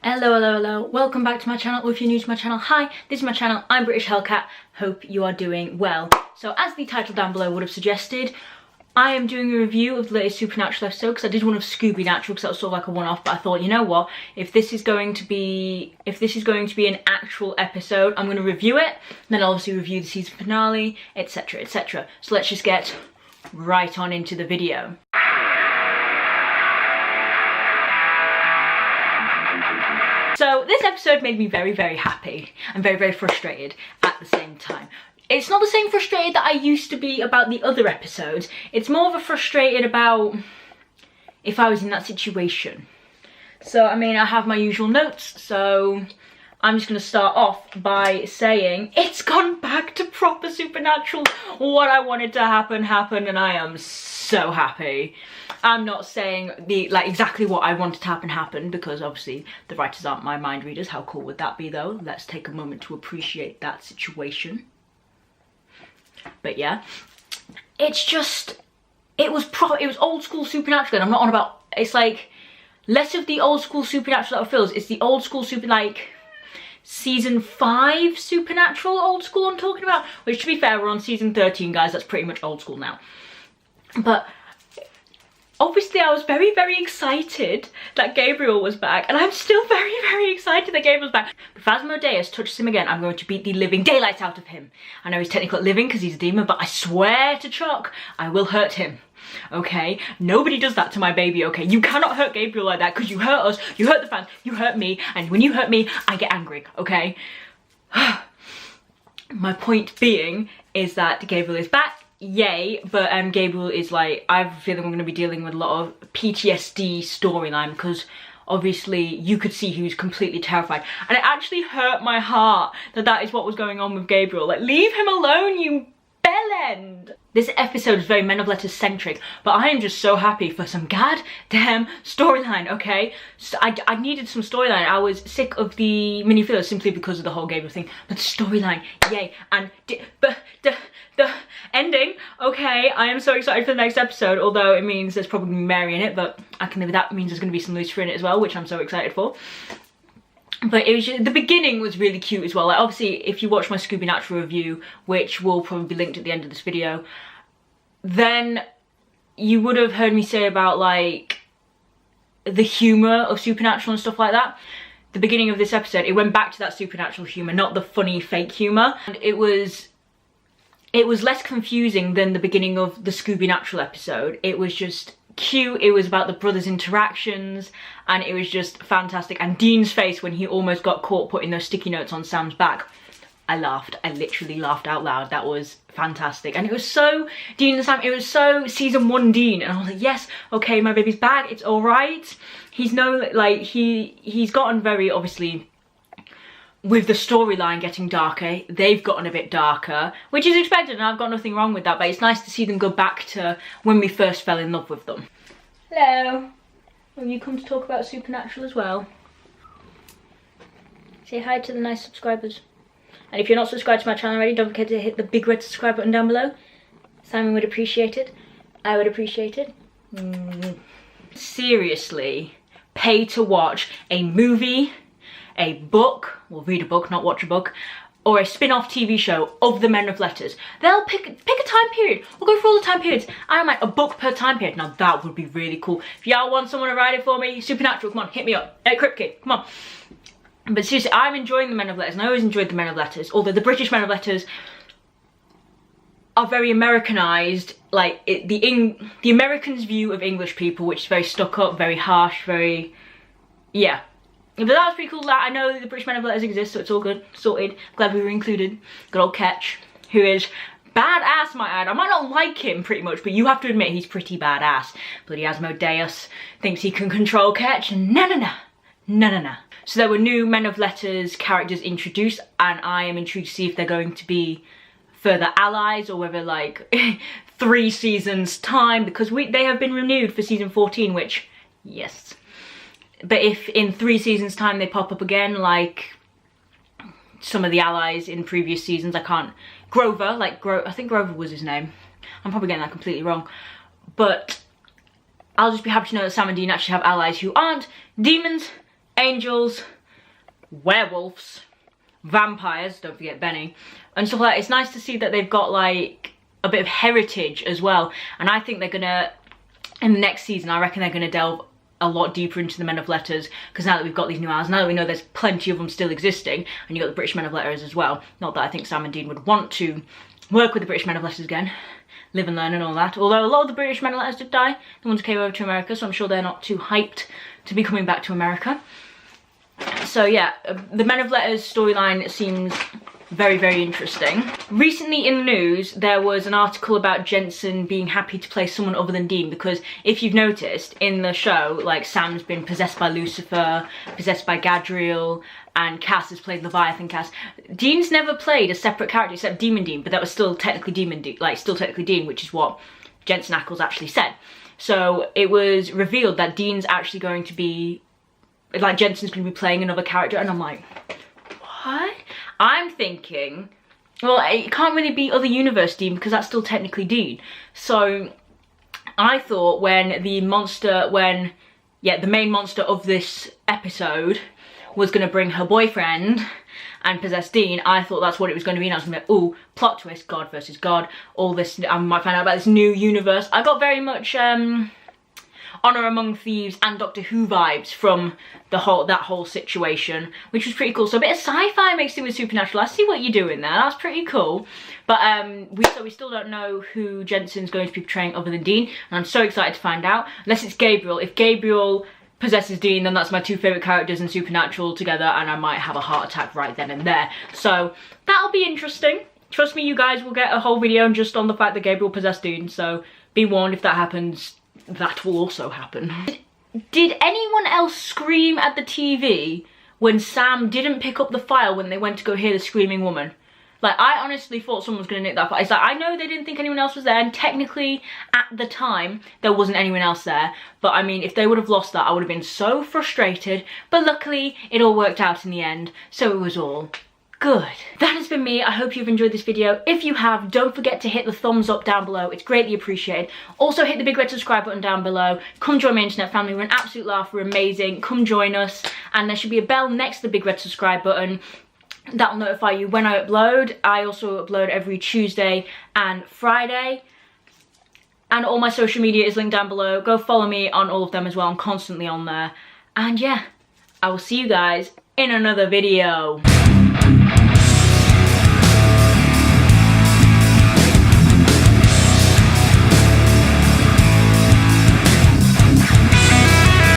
Hello, hello, hello. Welcome back to my channel, or if you're new to my channel, hi, this is my channel. I'm BritishHellCat. Hope you are doing well. So as the title down below would have suggested, I am doing a review of the latest Supernatural episode because I did one of Scooby Natural because that was sort of like a one-off, but I thought, you know what, if this is going to be an actual episode, I'm going to review it, then I'll obviously review the season finale, etc, etc. So let's just get right on into the video. So this episode made me very, very happy and very, very frustrated at the same time. It's not the same frustrated that I used to be about the other episodes. It's more of a frustrated about if I was in that situation. So, I mean, I have my usual notes, so I'm just going to start off by saying it's gone back to proper Supernatural. What I wanted to happen happened, and I am so happy. I'm not saying exactly what I wanted to happen happened, because obviously the writers aren't my mind readers. How cool would that be though? Let's take a moment to appreciate that situation. But yeah, it's just, it was old school Supernatural, and I'm not on about, it's like less of the old school Supernatural that feels, it's the old school season 5 Supernatural old school I'm talking about, which to be fair, we're on season 13, guys. That's pretty much old school now. But obviously I was very, very excited that Gabriel was back, and I'm still very, very excited that Gabriel's back. If Asmodeus touches him again, I'm going to beat the living daylights out of him. I know he's technically living because he's a demon, but I swear to Chuck, I will hurt him. Okay? Nobody does that to my baby, okay? You cannot hurt Gabriel like that, because you hurt us, you hurt the fans, you hurt me, and when you hurt me, I get angry, okay? My point being is that Gabriel is back. Yay, but Gabriel is like, I have a feeling we're going to be dealing with a lot of PTSD storyline, because obviously you could see he was completely terrified, and it actually hurt my heart that that is what was going on with Gabriel. Like, leave him alone, you bellend. This episode is very Men of Letters centric, but I am just so happy for some goddamn storyline, okay? So I needed some storyline. I was sick of the mini fillers simply because of the whole Gabriel thing, but the storyline, yay. And the ending, okay, I am so excited for the next episode, although it means there's probably Mary in it, but I can live with that. It means there's going to be some Lucifer in it as well, which I'm so excited for. But it was just, the beginning was really cute as well. Like, obviously, if you watch my Scooby Natural review, which will probably be linked at the end of this video, then you would have heard me say about like the humour of Supernatural and stuff like that. The beginning of this episode, it went back to that Supernatural humour, not the funny fake humour. And it was less confusing than the beginning of the Scooby Natural episode. It was just cute. It was about the brothers' interactions, and it was just fantastic. And Dean's face when he almost got caught putting those sticky notes on Sam's back, I laughed. I literally laughed out loud. That was fantastic. And it was so Dean and Sam, it was so season 1 Dean, and I was like, yes, okay, my baby's back, it's all right. He's no, like, he's gotten very, obviously, with the storyline getting darker, they've gotten a bit darker, which is expected, and I've got nothing wrong with that, but it's nice to see them go back to when we first fell in love with them. Hello. Have you come to talk about Supernatural as well? Say hi to the nice subscribers. And if you're not subscribed to my channel already, don't forget to hit the big red subscribe button down below. Simon would appreciate it. I would appreciate it. Seriously, pay to watch a movie, a book, well, read a book, not watch a book, or a spin-off TV show of the Men of Letters. They'll pick a time period. We'll go through all the time periods. I don't mind a book per time period. Now that would be really cool. If y'all want someone to write it for me, Supernatural, come on, hit me up. Hey, Crypt Kid, come on. But seriously, I'm enjoying the Men of Letters, and I always enjoyed the Men of Letters, although the British Men of Letters are very Americanized, like the Americans' view of English people, which is very stuck up, very harsh, very, yeah. But that was pretty cool. That I know the British Men of Letters exist, so it's all good, sorted. Glad we were included. Good old Ketch, who is badass, might add. I might not like him pretty much, but you have to admit he's pretty badass. Bloody Asmodeus thinks he can control Ketch, and no. So there were new Men of Letters characters introduced, and I am intrigued to see if they're going to be further allies, or whether like 3 seasons time, because they have been renewed for season 14, which, yes. But if in 3 seasons time they pop up again, like some of the allies in previous seasons, I can't, Grover, I think Grover was his name. I'm probably getting that completely wrong. But I'll just be happy to know that Sam and Dean actually have allies who aren't demons angels, werewolves, vampires, don't forget Benny, and stuff like that. It's nice to see that they've got like a bit of heritage as well, and I think they're gonna, in the next season, I reckon they're gonna delve a lot deeper into the Men of Letters, because now that we've got these new islands, now that we know there's plenty of them still existing, and you've got the British Men of Letters as well. Not that I think Sam and Dean would want to work with the British Men of Letters again, live and learn and all that, although a lot of the British Men of Letters did die, the ones who came over to America, so I'm sure they're not too hyped to be coming back to America. So yeah, the Men of Letters storyline seems very, very interesting. Recently in the news, there was an article about Jensen being happy to play someone other than Dean, because if you've noticed, in the show, like, Sam's been possessed by Lucifer, possessed by Gadriel, and Cass has played Leviathan Cass. Dean's never played a separate character except Demon Dean, but that was still technically still technically Dean, which is what Jensen Ackles actually said. So it was revealed that Dean's actually going to be, like, Jensen's going to be playing another character, and I'm like, what? I'm thinking, well, it can't really be other universe Dean, because that's still technically Dean. So I thought when the main monster of this episode was going to bring her boyfriend and possess Dean, I thought that's what it was going to be, and I was going to be like, ooh, plot twist, God versus God, all this, I might find out about this new universe. I got very much Honor Among Thieves and Doctor Who vibes from that whole situation, which was pretty cool. So a bit of sci-fi mixed in with supernatural. I see what you're doing there. That's pretty cool. But we still don't know who Jensen's going to be portraying other than Dean, and I'm so excited to find out. Unless it's Gabriel. If Gabriel possesses Dean, then that's my two favourite characters in Supernatural together, and I might have a heart attack right then and there. So that'll be interesting. Trust me, you guys will get a whole video just on the fact that Gabriel possessed Dean, so be warned, if that happens, that will also happen. Did anyone else scream at the TV when Sam didn't pick up the file when they went to go hear the screaming woman? Like, I honestly thought someone was going to nick that file. It's like, I know they didn't think anyone else was there, and technically, at the time, there wasn't anyone else there. But, I mean, if they would have lost that, I would have been so frustrated. But luckily, it all worked out in the end, so it was all good. That has been me. I hope you've enjoyed this video. If you have, don't forget to hit the thumbs up down below. It's greatly appreciated. Also, hit the big red subscribe button down below. Come join my internet family. We're an absolute laugh. We're amazing. Come join us. And there should be a bell next to the big red subscribe button. That'll notify you when I upload. I also upload every Tuesday and Friday. And all my social media is linked down below. Go follow me on all of them as well. I'm constantly on there. And yeah, I will see you guys in another video.